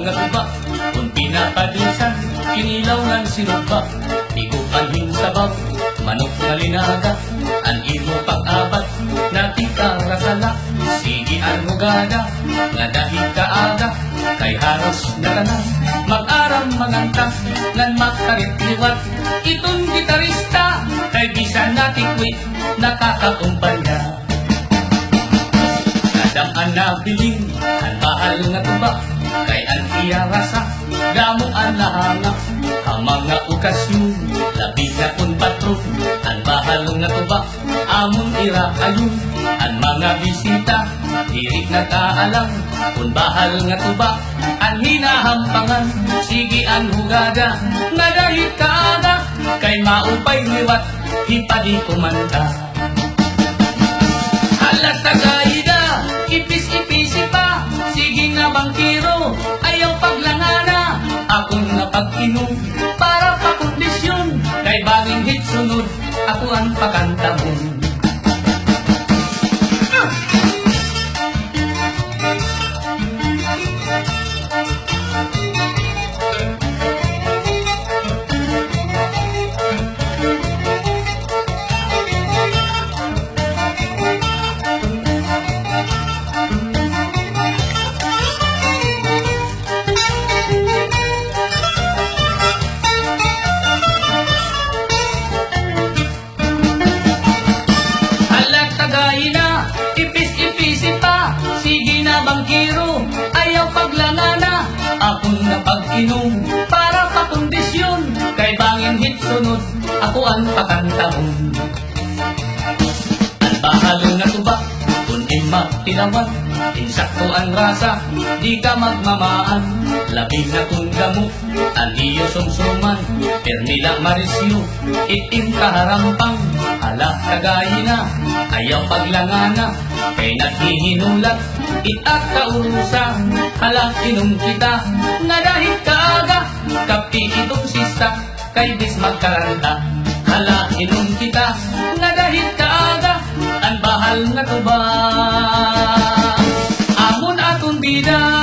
nga tuba, kung pinapadinsan, kinilaw ng sinuba, di ko panhin sabaw, manok na linaga, an imo pag-abat, nating karasala, sige ang hugada, nga dahil kaaga, kay haros na tanan, mag-aram manganta, ngan makarit liwat, itong gitarista, kay bisan nating kwit, nakakakumpanya. Nadam-an na biling, ang bahal nga tuba, kay ang iya rasa, gamo ang lahanga, ang mga okasyon, labi na kung patron, ang bahal nga tuba, among ira ayun, ang mga bisita, dirik na kaalang, kung bahal nga tuba, ang hinahampangan, sige ang hugada, nga dahil kaaga, kay maupay liwat, hipadi kumanta. Halat tagaida, ipis-ipisi pa, sige nga bangkiro, ayaw paglangana, akong napag-inom, para pa kondisyon, kay baging hit sunod, ako ang pakantamon. Ipis-ipisi pa, sige na bangkiro, ayaw paglangana, akong napag-inom, para pa kondisyon, kay bangin hit sunod, ako ang pakantamon. Ang bahalo nga tuba, kung ima tinawan, insakto ang rasa, di ka magmamaan, labi na kung gamo, ang iyo sumsuman, pernila marisyo, itim kaharampang, hala kagayina, ayaw paglangana, kay naghihinulat, itak kaurusa, hala inom kita, nga dahil kaaga, kapi itong sista, kay bis magkaranta, hala inom kita, nga dahil kaaga, ang bahal nga tuba, amon atong bida.